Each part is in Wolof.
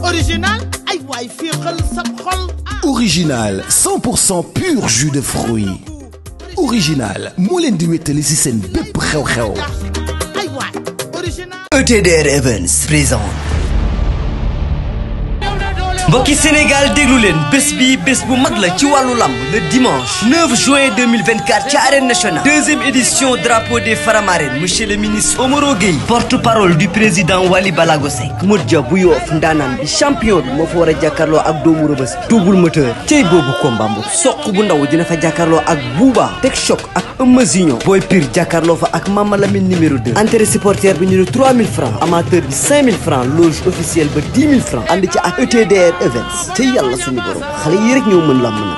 original ay waay fii xel sab xol. Original 100% pur jus de fruits. Original moo leen di wéttali ci seen bépp xew-xew. ay waay original. ETDR Events présente. mbokki Sénégal déglu leen bés bi bés bu mag la ci wàllu lamb le dimanche 9 juin 2024 ci arène nationale deuxième édition drapeau des Faramareen monsieur le ministre Omaro Gueye porte-parole du président Wally Balago Seck Modou Dia bu Yoff ndaanaan bi champion bi moo fa war a jàkkaarloo ak doomu Rëbës bi double moteur cey boobu combat bu soq bu ndaw dina fa jàkkaarloo ak Bouba Tek Choc ak Eumeu Junior Boy Pire jàkkaarloo fa ak Mama Lamine numéro 2 entrée supporter bi ñu ne 3000 francs amateur bi 5000 francs loge officielle ba 10 000 francs ànd ci ak ETDR Events te yàlla suñu borom xale yi rek ñoo mën làmb na.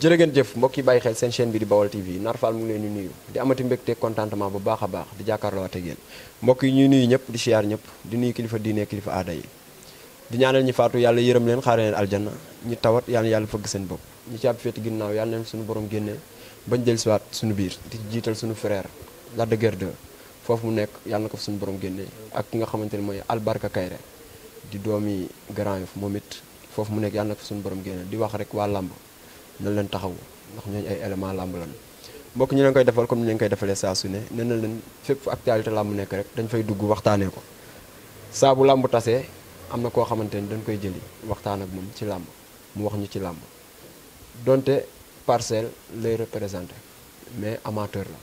jërë ngeen jëf mbokk yi bàyyi xel seen chaîne bi di Baol TV Nar Fall mu ngi leen di nuyu di amati mbégte contentement bu baax a baax di jàkkaarloo ak yéen mbokk yi ñuy nuyu ñëpp di siyaar ñëpp di nuyu kilifa diine kilifa aada yi di ñaanal ñi faatu yàlla yërëm leen xaare leen aljanna ñi tawat yàlla fëgg seen bopp ñi ci ab féeti ginnaaw yàlla leen suñu borom génnee bañ jël siwaat suñu biir di jiital suñu frère Lac de Guiers 2 foofu mu nekk yàlla na ko suñu borom génnee ak ki nga xamante ne mooy Albarka Kayre di doomi Grand Yoff moom it foofu mu nekk yàlla na ko suñu borom génne di wax rek waa làmb nañ leen taxawu ndax ñooñu ay élément làmb lan mbokk ñu leen koy defal comme ni leen koy defalee saa su ne nee na leen fépp fu actualité làmb nekk rek dañ fay dugg waxtaanee ko saa bu làmb tasee am na koo xamante ni dañ koy jëli waxtaan ak moom ci làmb mu wax ñu ci làmb donte parcelle lay représenté mais amateur la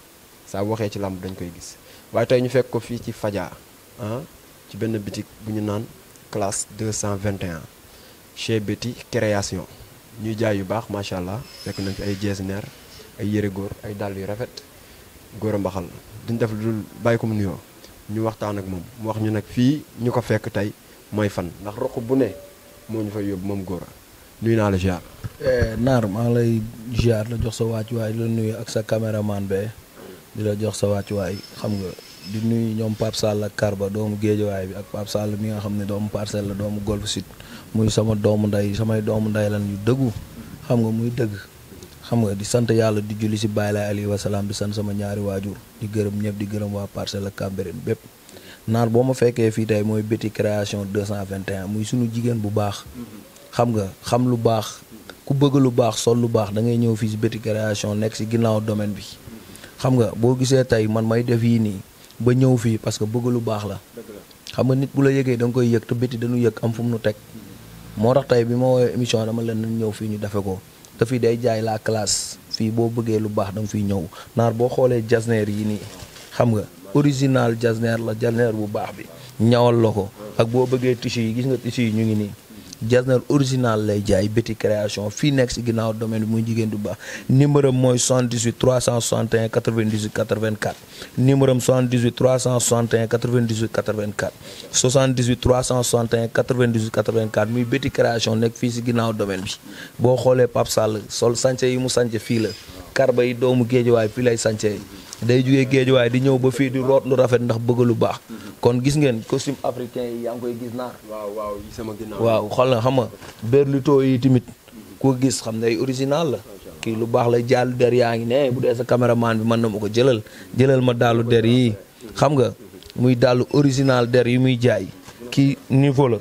saa bu waxee ci làmb dañ koy gis waaye tey ñu fekk ko fii ci Fadia ci benn bitik bu ñu naan classe 221 chez Betty création ñuy jaay yu baax macha allah fekk nañ fi ay jeesineer ay yére góor ay dàll yu rafet góor a mbaxal duñ def lu dul bàyyi ko mu nuyoo ñu waxtaan ak moom mu wax ñu nag fii ñu ko fekk tey mooy fan ndax roq bu ne moo ñu fay yóbbu moom góor a nuyu naa la ziar. Naar maa ngi lay ziar la jox sa wàccuwaay di la nuyu ak sa caméraman be di la jox sa wàccuwaay xam nga. di nuyu ñoom Pape Sall ak Karba doomu géejawaay bi ak Pape Sall mi nga xam ne doomu Parcelles la doomu Golf Sud muy sama doomu nday samay doomu nday lan yu dëggu xam nga muy dëgg xam nga di sant yàlla di julli si Baay Laay alayhi wa salaam di sant sama ñaari waajur di gërëm ñëpp di gërëm waa Parcelles ak Cambérène bépp Naar boo ma fekkee fii tey mooy Betty création 221 muy suñu jigéen bu baax xam nga xam lu baax ku bëgg lu baax sol lu baax da ngay ñëw fii si Betty création nekk si ginnaaw domaine bi xam nga boo gisee tey man may def yii nii ba ñëw fii parce que bëgg lu baax la xam nga nit bu la yëgee da nga koy yëg te Betty dañu yëg am fu mu nu teg moo tax tey bi ma woowee émission dama leen nañ ñëw fii ñu defe ko te fii day jaay la classe fii boo bëggee lu baax da nga fiy ñëw Naar boo xoolee jasneer yi nii xam nga original jasneer la jasneer bu baax bi ñawal la ko ak boo bëggee tissu yi gis nga tissu yi ñu ngi nii jasneer original lay jaay Betty création fii nekk si ginnaaw domaine bi muy jigéen du baax numéro mooy 78 361 98 84 numéro 78 361 98 84 78 361 98 84 muy Betty création nekk fii si ginnaaw domaine bi boo xoolee Pape Sall sol sànce yi mu sànce fii la Karba yi doomu géejawaay fii lay sànce day jugee géejawaay di ñëw ba fii di root lu rafet ndax bëgg lu baax kon gis ngeen costume africain yi yaa ngi koy gis Naar waaw sama ginnaaw waaw xool na xam nga berluto yi tamit ko gis xam ne ay original la kii lu baax la jàllu der yaa ngi ne bu dee sa caméraman bi mën na ma ko jëlal ma daalu der yi xam nga muy daalu original der yi muy jaay kii niveau la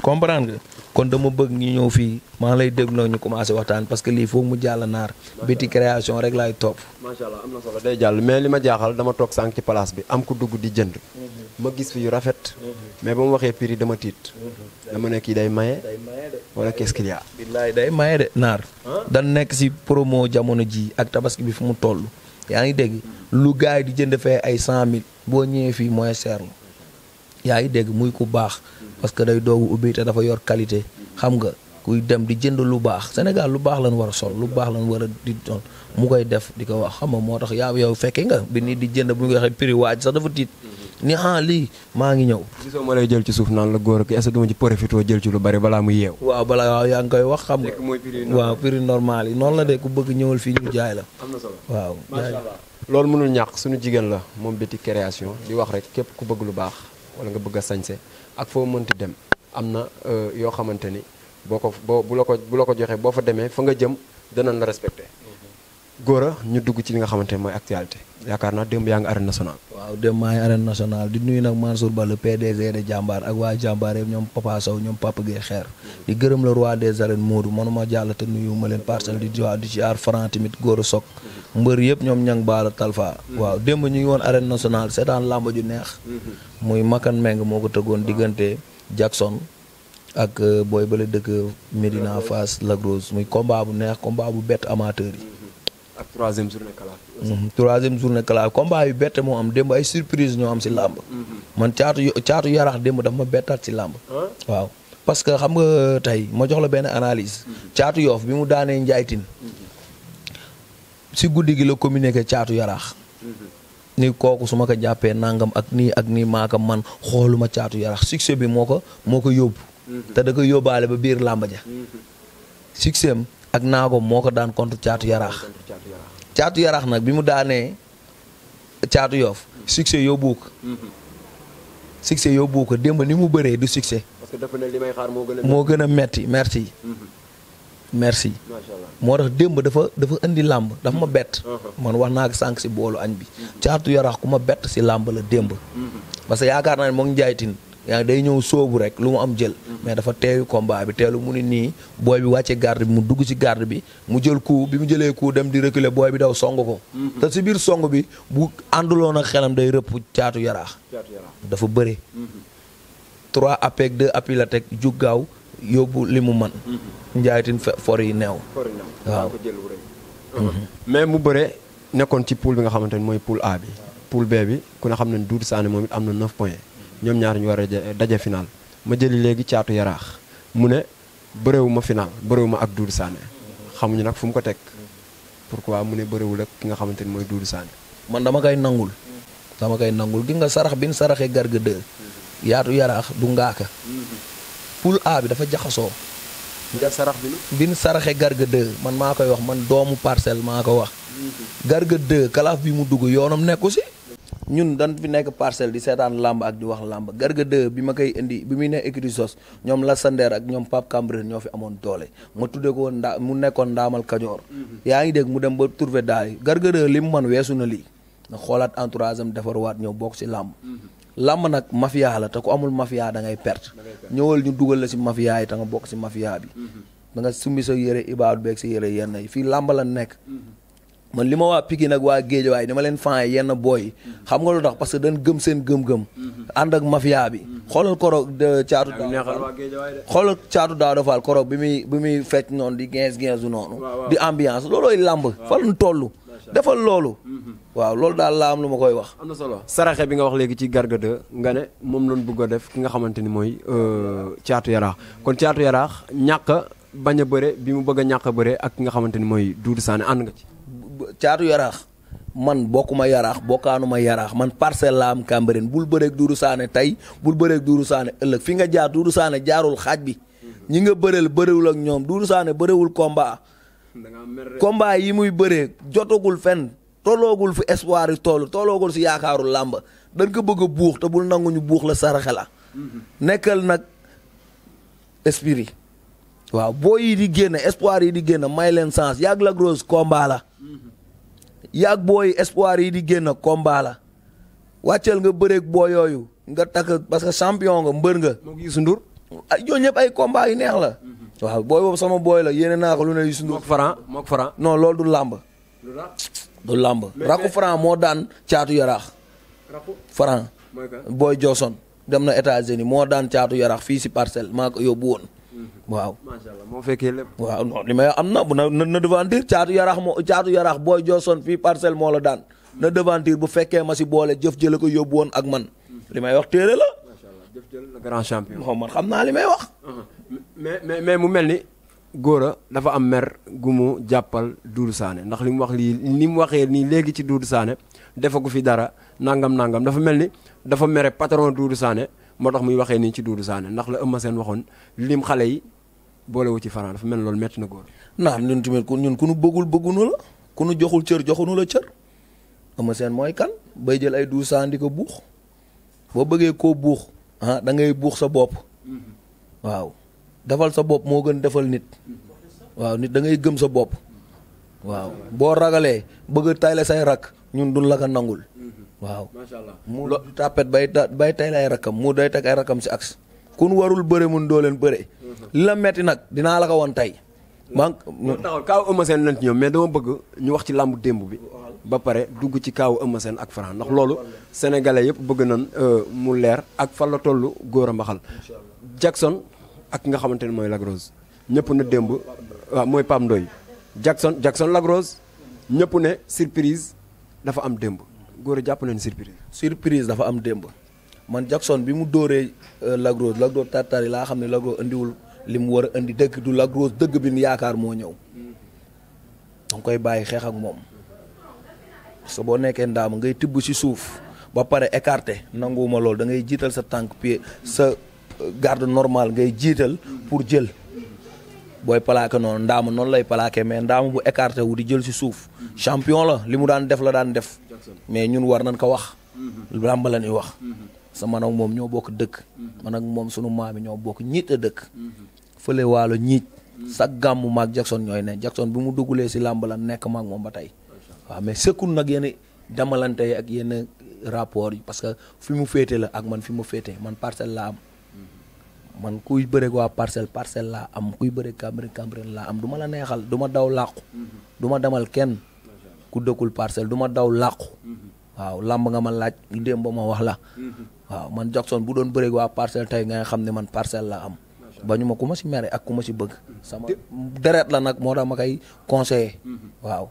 comprendre nga kon dama bëgg ñu ñëw fii maa ngi lay déglu nag ñu commencé waxtaan parce que lii foog mu jàll Naar Betty création rek laay topp. macha allah am na solo day jàll mais li ma jaaxal dama toog sànq ci place bi am ku dugg di jënd ma gis fi yu rafet mais ba mu waxee prix dama tiit dama ne kii day maye wala qu'est-ce qu'il y a. billaay day maye de Naar dan nekk si promo jamono ji ak tabaski bi fu mu toll yaa ngi dégg lu gars yi di jënd fee ay 100000 boo ñëwee fii moins cher la yaa ngi dégg muy ku baax parce que day doogu ubbi te dafa yor qualité xam nga kuy dem di jënd lu baax Sénégal lu baax lan war a sol lu baax lan war a di doon mu koy def di ko wax xam nga moo tax yow fekkee nga bi nit di jënd bu ñu waxee prix waaj sax dafa tiit ni lii maa ngi ñëw. gisoo ma lay jël ci suuf naan la góor ak est-ce que duma ci profité jël ci lu bari balaa muy yeew. waaw yaa ngi koy wax xam nga waaw prix normal yi noonu la de ku bëgg ñëwal fii ñu jaay la. am na solo waaw. macha allah loolu mënul ñàkk suñu jigéen la moom Betty création di wax rek képp ku bëgg lu baax wala nga bëgg a sañse ak foo mënti dem am na yoo xamante ni boo bu la ko joxee boo fa demee fa nga jëm danañ la respecté Gora ñu dugg ci li nga xamante ne mooy actualité yaakaar naa démb yaa ngi arène nationale. waaw démb maa ngi arène nationale di nuyu nag Mansour Ba le PDG de Jàmbaar ak waa Jàmbaar yëpp ñoom Papa Sow ñoom Papa Gueye Xeer di gërëm le roi des arènes Modou manuma jàll te nuyu ma leen parcelle di ci aar Franc tamit Gora Sock mbër yëpp ñoom ñang baala Talfa waaw démb ñu ngi woon arène nationale seetaan làmb ju neex muy Makan Meng moo ko tëggoon diggante Jackson ak booy bale dëkk Médina Fass Lagrose muy combat bu neex combat bu bett amateur yi ak troisième journée kalaaf. troisième journée kalaaf combat yu bette moo am démb ay surprise ñoo am si làmb man caatu yarax démb dafa ma bettaat si làmb waaw parce que xam nga tey ma jox la benn analyse caatu yoof bi mu daanee njaaytin si guddi gi la communiqué caatu yaraax ni kooku su ma ko jàppee nangam ak nii maaka man xooluma caatu yaraax succès bi moo ko yóbbu te da ko yóbbaale ba biir làmb ja succès am ak naago moo ko daan contre caatu yaraax caatu yaraax nag bi mu daanee caatu yoof succès yóbbu ko démb ni mu bëree du succès parce que dafa ne li may xaar moo gën a metti merci macha allah moo tax démb dafa indi làmb dafa ma bett man wax naa ko sànq si boolu añ bi caatu yaraax ku ma bett si làmb la démb parce que yaakaar naa ne moo ngi njaaytin yaa day ñëw sóobu rek lu mu am jël mais dafa teeyu combat bi teelu mu ni nii booy bi wàcce garde bi mu dugg ci garde bi mu jël coup bi mu jëlee coup dem di reculer booy bi daw song ko te si biir song bi bu ànduloon ak xelam day rëpp caatu yaraax dafa bëre 3 appels ak 2 appels la teg jug gaaw yóbbu li mu man njaaytin for yi neew waaw mais mu bëre nekkoon ci poule bi nga xamante ne mooy poule A bi poule B bi ku ne xam ne Doudou Sané moom it am na 9 points ñoom ñaar ñu war a daje final ma jëli léegi caatu yaraax mu ne bëréewu ma final bëréewu ma ak Doudou Sané xamuñu nag fu mu ko teg pourquoi mu ne bëréewul ak ki nga xamante ni mooy Doudou Sané man dama koy nangul gi nga sarax bi ñu saraxee Garga 2 yaatu yaraax du ngaaka poule A bi dafa jaxasoo nga sarax bi ñu saraxee Garga 2 man maa koy wax man doomu parcelle maa ko wax Garga 2 kalaaf bi mu dugg yoonam nekku si ñun dañ fi nekk parcelle di seetaan làmb ak di wax làmb Garga 2 bi ma koy indi bi muy ne écurie Sos ñoom la Sander ak ñoom Pape Cambrène ñoo fi amoon doole ma tuddee ko mu nekkoon ndaamal Kajoor yaa ngi dégg mu dem ba trouvé daal Garga 2 li mu man weesu na lii na xoolaat entourage am defarwaat ñëw bokk si làmb làmb nag mafia la te ku amul mafia da ngay perte ñëwal ñu dugal la si mafia yi te nga bokk si mafia bi da nga sumbi sa yére ibaadu beeg sa yére yenn yi fii làmb la nekk man li ma waa Pikine nag waa Géejawaay dama leen fànn yenn booy xam nga lu tax parce que dañ gëm seen gëm-gëm ànd ak mafia bi xoolal koroog caatu daaw dafaal koroog bi muy fecc noonu di 15 du noonu di ambiance loolooy làmb fa lañ toll defal loolu waaw loolu daal laa am lu ma koy wax am na solo saraxe bi nga wax léegi ci Garga 2 nga ne moom lañ bëgg a def ki nga xamante ni mooy caatu yaraax kon caatu yaraax ñàkk bañ a bëre bi mu bëgg a ñàkk a bëre ak ki nga xamante ni mooy Doudou Sané ànd nga ci caatu yaraax man bokkuma yaraax bokkaanuma yaraax man parcelle la am Cambérène bul bëreeg Doudou Sané tey bul bëreeg Doudou Sané ëllëg fi nga jaar Doudou Sané jaarul xaaj bi ñi nga bëréwul ak ñoom Doudou Sané bëréwul combat yi muy bëree jotagul fenn tolloogul fi espoir yi tolloogul si yaakaaru làmb dañ ko bëgg a buux te bul nangu ñu buux la saraxe la nekkal nag esprit waaw boo yi di génn espoir yi di génn may leen sens yàgg la grosse combat la yàgg booy espoir yi di génn combat la wàcceel nga bëreeg boo yooyu nga takk parce que champion nga mbër nga moo Youssou Ndour ay ñooñu ñëpp ay combat yu neex la waaw booy boobu sama booy la yéene naa ko lu ne Youssou Ndour mook Franc non loolu du làmb du làmb rakku Franc moo daan caatu yaraax Franc booy Johnson dem na États-Unis moo daan caatu yaraax fii si parcelle maa ko yóbbu woon waaw macha allah moo fekkee lépp waaw non li may am na bu na devanture caatu yaraax booy Johnson fii parcelle moo la daan na devanture bu fekkee ma si boole jëf jële ko yóbbu woon ak man li may wax téere la macha allah jëf jël le grand champion moom man xam naa li may wax mais mu mel ni Gora dafa am mer gu mu jàppal Doudou Sané ndax li mu wax lii ni mu waxee nii léegi ci Doudou Sané defagu fi dara nangam dafa mel ni dafa mere patron Doudou Sané moo tax muy waxee nii ci Doudou Sané ndax la Eumeu Sène waxoon lim xale yi boolewu ci Franc dafa mel ni loolu metti na Gora. naan ñun tamit ñun ku nu bëggunu la ku nu joxul cër joxunu la cër Eumeu Sène mooy kan bay jël ay Doudou Sané di ko buux boo bëggee koo buux da ngay buux sa bopp waaw defal sa bopp moo gën defal nit waaw nit da ngay gëm sa bopp waaw boo ragalee bëgg tayle say rak ñun duñ la ko nangul. waaw macha allah mu tàppet bay tayle ay rakam mu day teg ay rakam si axe. kun warul bëre mun doo leen bëre. li la metti nag dinaa la ko woon tey. taxaw kaaw Eumeu Sène lañ ci ñoom mais dama bëgg ñu wax ci làmb démb bi. ba pare dugg ci kaaw Eumeu Sène ak Franc ndax loolu sénégalais yëpp bëgg nañ mu leer ak fan la toll góor a mbaxal Jackson ak nga xamante ne mooy Lac Rose ñëpp na démb waaw mooy Pam Ndoy Jackson Lac Rose ñëpp ne surprise dafa am démb góor a jàpp nañ surprise dafa am démb man Jackson bi mu dóoree Lac Rose tartar yi laa xam ne Lac Rose indiwul li mu war a indi dëgg du Lac Rose dëgg bi nu yaakaar moo ñëw danga koy bàyyi xeex ak moom parce que boo nekkee ndaama ngay tibb ci suuf ba pare écarté nanguwuma loolu da ngay jiital sa tànk pied sa garde normal ngay jiital pour jël booy plaqué noonu ndaama noonu lay plaqué mais ndaama bu écarté wu di jël ci suuf champion la li mu daan def la daan def mais ñun war nañ ko wax làmb la ñuy wax sa man ak moom ñoo bokk dëkk man ak moom sunu maam yi ñoo bokk ñiit a dëkk fële waalo ñiit sa gàmmu maag Jackson ñooy ne Jackson bi mu duggulee ci làmb la nekk maag moom ba tey waaw mais sëkkul nag yenn demalante yi ak yenn rapport yi parce que fi mu féete la ak man fi mu féete man parcelle laa am man kuy bëreeg waa parcelle laa am kuy bëreeg Cambérène laa am du ma la neexal du ma daw làqu du ma demal kenn ku dëkkul parcelle du ma daw làqu waaw làmb nga ma laaj démb ba ma wax la waaw man Jackson bu doon bëreeg waa parcelle tey nga xam ne man parcelle laa am ba ñu ma ku ma si mere ak ku ma si bëgg sama deret la nag moo tax ma koy conseillé waaw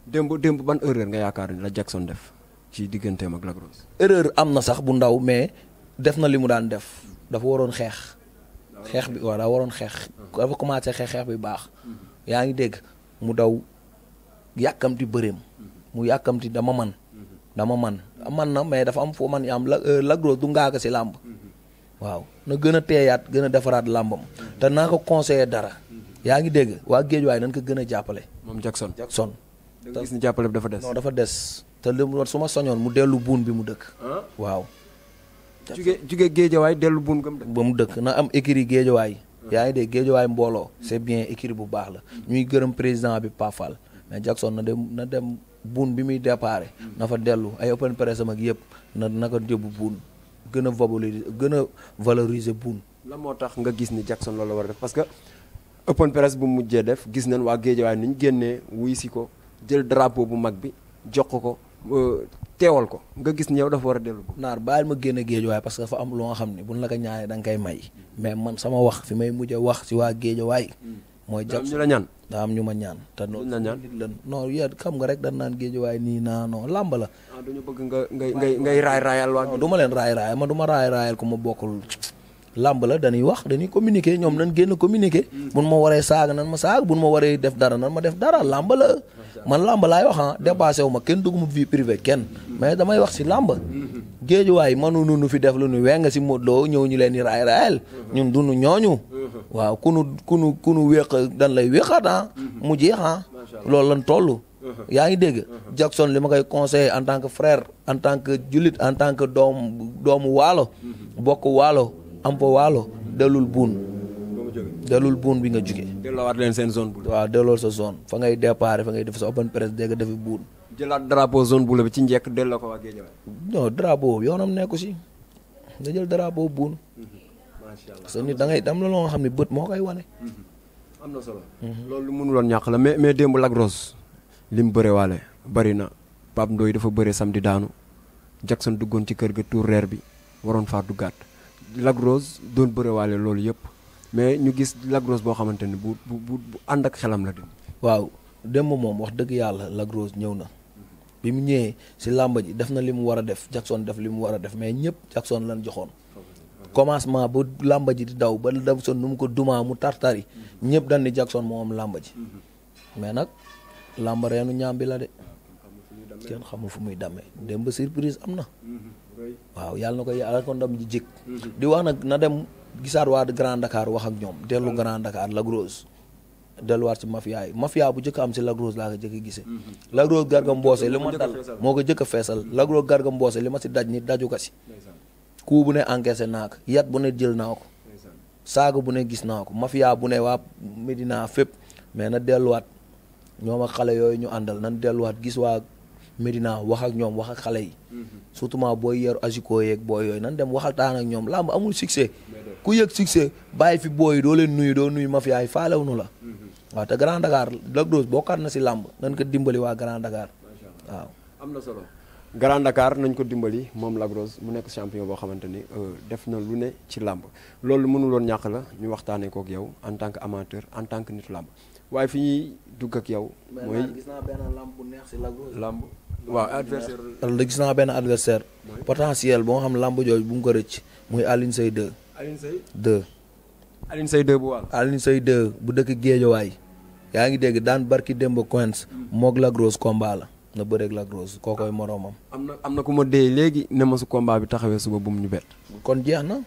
démb ban erreur nga yaakaar ni la Jackson def ci digganteem ak Lac Rose. erreur am na sax bu ndaw mais def na li mu daan def dafa waroon xeex bi waaw daa waroon xeex dafa commencé xeex bi baax yaa ngi dégg mu daw yàkkamti bëreem mu yàkkamti dama man na mais dafa am foo man am Lac Rose du ngaaka si làmb waaw na gën a teeyaat gën a defaraat làmbam te naa ko conseillé dara yaa ngi dégg waa géej waay nañ ko gën a jàppale moom Jackson da nga gis ni jàppale bi dafa des. non dafa des te li su ma soñoon mu dellu buun bi mu dëkk. waaw. jugee géejawaay dellu buun gam ba mu dëkk na am écurie géejawaay. yaa ngi dégg géejawaay mbooloo. c'est bien écurie bu baax la. ñuy gërëm président bi Pafal mais Jackson na dem buun bi muy déparé. na fa dellu ay open press am ak yëpp na ko jëbu buun gën a valoriser buun. la moo tax nga gis ni Jackson loolu la war a def parce que open press bu mujjee def gis nañ waa géejawaay ni ñu génnee wuy si ko. jël drapeau bu mag bi jox ko teewal ko nga gis ni yow dafa war a dellu. naar bàyyil ma génne géejawaay parce que dafa am loo xam ne buñ la ko ñaanee da nga koy may mais man sama wax fi may mujj a wax si waa géejawaay. mooy Jackson ñu la ñaan. daa am ñu ma ñaan. te la ñaan non yéen xam nga rek dañ naan géejawaay nii naa non làmb la. duñu bëgg ngay raayal waa. non du ma leen raayal man du ma raayal ku ma bokkul. làmb la dañuy wax dañuy communiquer ñoom nañ génn communiquer. buñ ma waree saaga nan ma saaga buñ ma waree def dara nan ma def dara làmb la. man làmb laay wax dépassé wu ma kenn dugg ma vie privée kenn mais damay wax si làmb. géejuwaay mënuñu nu fi def lu nu weng si Modou Lo ñëw ñu leen di raayal ñun dunu ñooñu. waaw ku nu wéq dañ lay wéqaat mu jeex loolu lan toll. yaa ngi dégg Jackson li ma koy conseillé en tant que frère en tant que jullit en tant que doomu waalo bokk waalo ampo waalo delul buun bi nga jóge delloowaat leen seen zone bu waaw dellool sa zone fa ngay départ fa ngay def sa open press dégg defi buun jëlaat drapeau zone bu la bi ci njekk delloo ko waa Guédiawaye non drapeau yoonam nekku si nga jël drapeau buun macha allah parce que nit da ngay am la loo xam ne bët moo koy wane am na solo loolu mënuloon ñàkk la mais démb Lac Rose li mu bëre waale bari na Pape Ndoye dafa bëre samedi daanu Jackson duggoon ci kër ga tour reer bi waroon faa duggaat Lac Rose doon bëre waale loolu yëpp mais ñu gis Lac Rose boo xamante ni bu ànd ak xelam la dem. waaw démb moom wax dëgg yàlla Lac Rose ñëw na bi mu ñëwee si làmba ji def na li mu war a def Jackson def li mu war a def mais ñëpp Jackson lan joxoon commencement ba làmba ji di daw ba Jackson nu mu ko dumaa mu tartari ñëpp dañ ni Jackson moo am làmba ji mais nag làmba reenu ñaam bi la de kenn xamul fu muy demee démb surprise am na waaw yàlla na ko yàlla ko ndam ji jëkk di wax nag na dem gisaat waa Grand Dakar wax ak ñoom dellu Grand Dakar Lac Rose delluwaat ci mafia yi mafia bu jëkk am si Lac Rose laa ko jëkk gisee Lac Rose Garga Mbossé li ma dal moo ko jëkk a feesal Lac Rose Garga Mbossé li ma si daj ni daju ko si ku bu ne encaissé naa ko yat bu ne jël naa ko saaga bu ne gis naa ko mafia bu ne waa Medina fépp mais na delluwaat ñoom ak xale yooyu ñu àndal nan delluwaat gis waa Médina wax ak ñoom wax ak xale yi surtout booy yeeru agiko yeeg booy yooyu nan dem waxaltaan ak ñoom làmb amul succès ku yëg succès bàyyi fi booy yi doo leen nuyu doo nuyu mafia yi faalewunu la waaw te Grand Dakar Lac Rose bokkaat na si làmb nan ko dimbali waa Grand Dakar waaw am na solo Grand Dakar nañ ko dimbali moom Lac Rose mu nekk champion boo xamante ni def na lu ne ci làmb loolu mënuloon ñàkk la ñu waxtaanee kook yow en tant que amateur en tant que nitu làmb waaye fi ñuy dugg ak yow. mooy gis naa benn làmb bu neex si Lac Rose. làmb waaw adversaire. gis naa benn adversaire potentiel boo xam làmb jooju bu mu ko rëcc muy Alioune Seye 2. Alioune Seye 2. Alioune Seye 2 bu waal. Alioune Seye 2 bu dëkk Géejawaay yaa ngi dégg daan barki Demba Coins moog Lac Rose combat la na bëreeg Lac Rose kookoy moroomam. am na ku ma dee léegi ne ma su combat bi taxawee suba bu mu ñu bett. kon jeex na.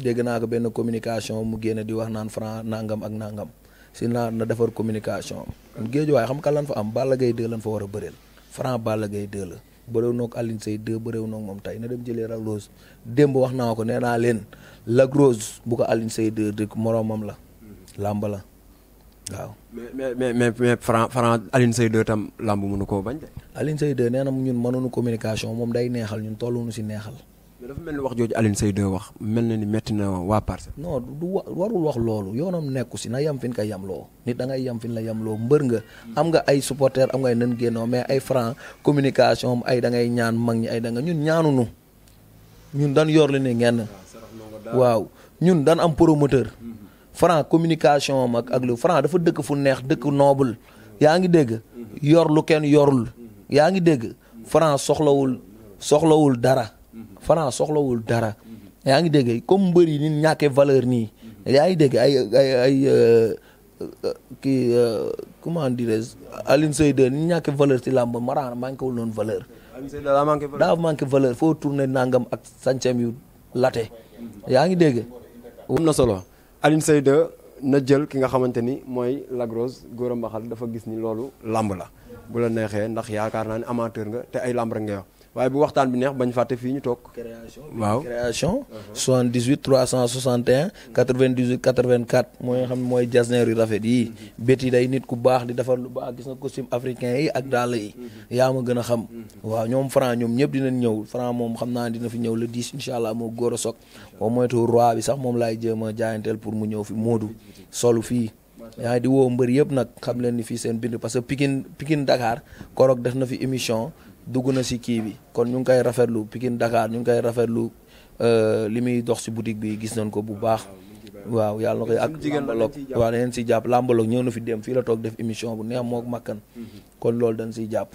dégg naa ko benn communication mu génne di wax naan Franc nangam ak nangam si na defar communication am. Géejawaay xam ka lan fa am Balla Gaye 2 lan fa war a bëreel Franc Balla Gaye 2 la bëreew noog Alioune Seye 2 bëreew noog moom tey na dem jëlee Lac Rose démb wax naa ko nee naa leen Lac Rose bu ko Alioune Seye 2 dëkk moroomam la làmb la waaw. mais Franc Alioune Seye 2 tam làmb mënu koo bañ de. Alioune Seye 2 nee na ñun mënuñu communication moom day neexal ñun tolluñu si neexal. mais dafa mel ni wax jooju Alioune Seye 2 wax mel na ni metti na waa Parcelles. non du warul wax loolu yoonam nekku si na yam fin ka yamloo nit da ngay yam fin la yamloo mbër nga am nga ay supporter am ngay nan génnoo mais ay Franc communication ay da ngay ñaan mag ñi ay da nga ñun ñaanunu ñun dan yor li ne ngeen waaw ñun dan am promoteur Franc communication am ak lu Franc dafa dëkk fu neex dëkk noble yaa ngi dégg yor lu kenn yorul yaa ngi dégg Franc soxlawul dara Franc soxlawul dara yaa ngi dégg comme mbër yi ni ñàkkee valeur nii yaa ngi dégg ay kii comment dirais Alioune Seye 2 ni ñàkkee valeur ci làmb Mara manqué wul noonu valeur daa manqué valeur foo tourné nangam ak sancem yu late yaa ngi dégg am na solo Alioune Seye 2 na jël ki nga xamante ni mooy Lac Rose Gora Mbaxal dafa gis ni loolu làmb la bu la neexee ndax yaakaar naa ne amateur nga te ay làmb rek nga wax waaye bu waxtaan bi neex bañ fàtte fii ñu toog. waaw création 78 361 98 84 mooy nga xam ne mooy jasneer yu rafet yi bét yi day nit ku baax di defar lu baax gis nga costume africain yi ak dàll yi yaa ma gën a xam waaw ñoom Franc ñoom ñëpp dinañ ñëw Franc moom xam naa dina fi ñëw le 10 incha allah moo góor a soog moom moytu roi bi sax moom laay jéem a jaayanteel pour mu ñëw fi Modou solu fii yaa ngi di woo mbër yëpp nag xam leen ni fii seen bind parce que Pikine Dakar korok def na fi émission dugg na si kii bi kon ñu ngi koy rafetlu Pikine Dakar ñu ngi koy rafetlu li muy dox si boutique bi gis nañ ko bu baax waaw yàlla na koy ak lambaloog waaw dañ siy jàpp lambaloog ñëw na fi dem fii la toog def émission bu neex mook makkan kon loolu dañ siy jàpp